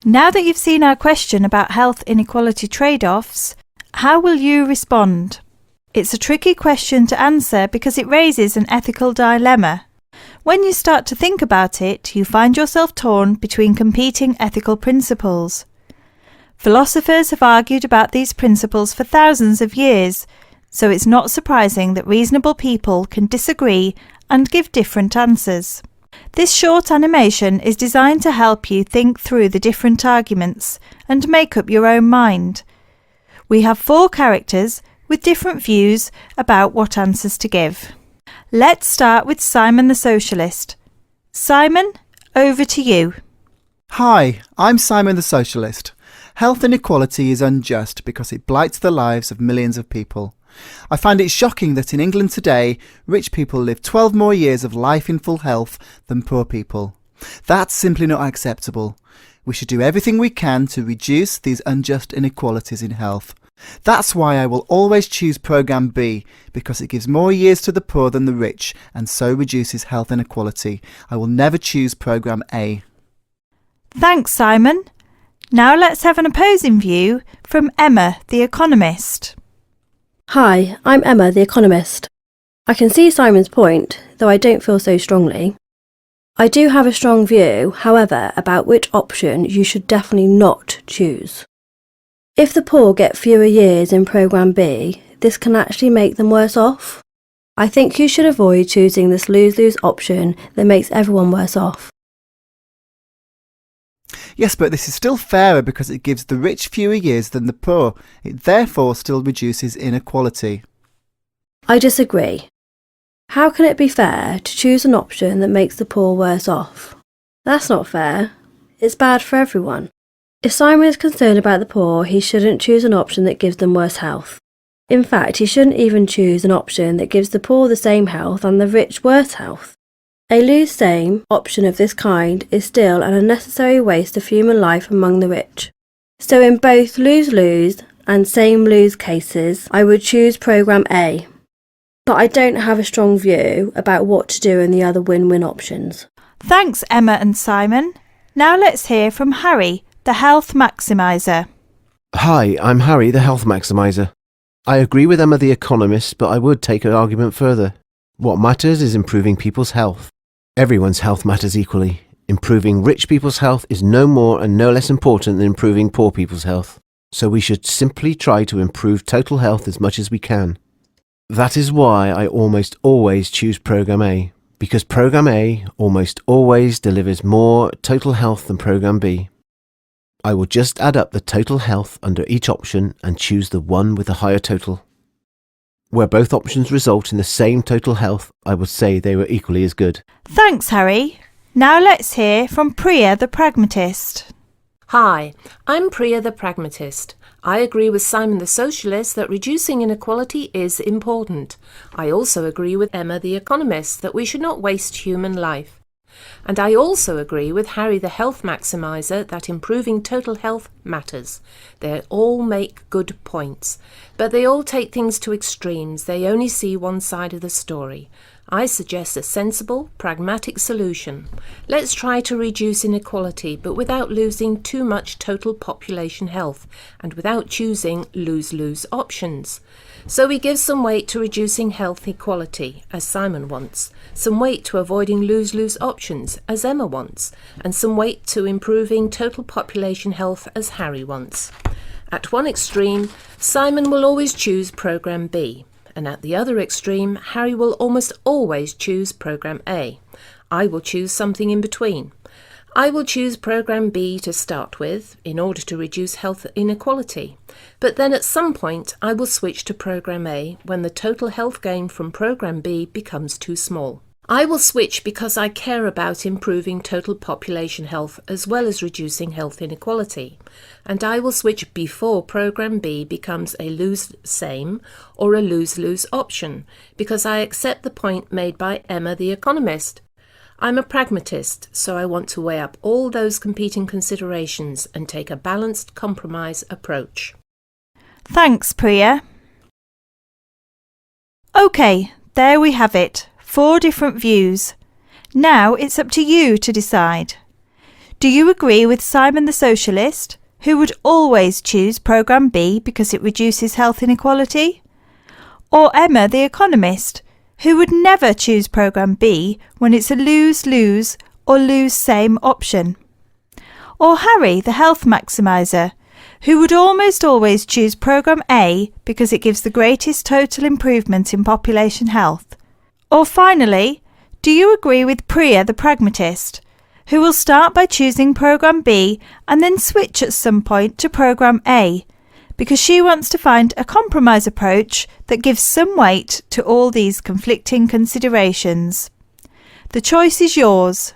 Now that you've seen our question about health inequality trade-offs, how will you respond? It's a tricky question to answer because it raises an ethical dilemma. When you start to think about it, you find yourself torn between competing ethical principles. Philosophers have argued about these principles for thousands of years, so it's not surprising that reasonable people can disagree and give different answers. This short animation is designed to help you think through the different arguments and make up your own mind. We have 4 characters with different views about what answers to give. Let's start with Simon the Socialist. Simon, over to you. Hi, I'm Simon the Socialist. Health inequality is unjust because it blights the lives of millions of people. I find it shocking that in England today, rich people live 12 more years of life in full health than poor people. That's simply not acceptable. We should do everything we can to reduce these unjust inequalities in health. That's why I will always choose Programme B, because it gives more years to the poor than the rich and so reduces health inequality. I will never choose Programme A. Thanks, Simon. Now let's have an opposing view from Emma, the economist. Hi, I'm Emma, the economist. I can see Simon's point, though I don't feel so strongly. I do have a strong view, however, about which option you should definitely not choose. If the poor get fewer years in Programme B, this can actually make them worse off. I think you should avoid choosing this lose-lose option that makes everyone worse off. Yes, but this is still fairer because it gives the rich fewer years than the poor. It therefore still reduces inequality. I disagree. How can it be fair to choose an option that makes the poor worse off? That's not fair. It's bad for everyone. If Simon is concerned about the poor, he shouldn't choose an option that gives them worse health. In fact, he shouldn't even choose an option that gives the poor the same health and the rich worse health. A lose-same option of this kind is still an unnecessary waste of human life among the rich. So in both lose-lose and same-lose cases, I would choose Programme A. But I don't have a strong view about what to do in the other win-win options. Thanks, Emma and Simon. Now let's hear from Harry, the health maximiser. Hi, I'm Harry, the health maximiser. I agree with Emma, the economist, but I would take an argument further. What matters is improving people's health. Everyone's health matters equally. Improving rich people's health is no more and no less important than improving poor people's health. So we should simply try to improve total health as much as we can. That is why I almost always choose Programme A, because Programme A almost always delivers more total health than Programme B. I will just add up the total health under each option and choose the one with the higher total. Where both options result in the same total health, I would say they were equally as good. Thanks, Harry. Now let's hear from Priya, the pragmatist. Hi, I'm Priya the pragmatist. I agree with Simon the Socialist that reducing inequality is important. I also agree with Emma the economist that we should not waste human life. And I also agree with Harry the health maximiser that improving total health matters. They all make good points, but they all take things to extremes. They only see one side of the story. I suggest a sensible, pragmatic solution. Let's try to reduce inequality, but without losing too much total population health and without choosing lose-lose options. So we give some weight to reducing health equality, as Simon wants, some weight to avoiding lose-lose options, as Emma wants, and some weight to improving total population health, as Harry wants. At one extreme, Simon will always choose Programme B, and at the other extreme, Harry will almost always choose Programme A. I will choose something in between. I will choose Programme B to start with, in order to reduce health inequality. But then at some point, I will switch to Programme A when the total health gain from Programme B becomes too small. I will switch because I care about improving total population health as well as reducing health inequality. And I will switch before Programme B becomes a lose-same or a lose-lose option, because I accept the point made by Emma the economist. I'm a pragmatist, so I want to weigh up all those competing considerations and take a balanced compromise approach. Thanks, Priya. OK, there we have it. 4 different views. Now it's up to you to decide. Do you agree with Simon the Socialist, who would always choose Programme B because it reduces health inequality? Or Emma the Economist, who would never choose Programme B when it's a lose-lose or lose-same option? Or Harry the Health Maximiser, who would almost always choose Programme A because it gives the greatest total improvement in population health? Or finally, do you agree with Priya the Pragmatist, who will start by choosing Programme B and then switch at some point to Programme A, because she wants to find a compromise approach that gives some weight to all these conflicting considerations? The choice is yours.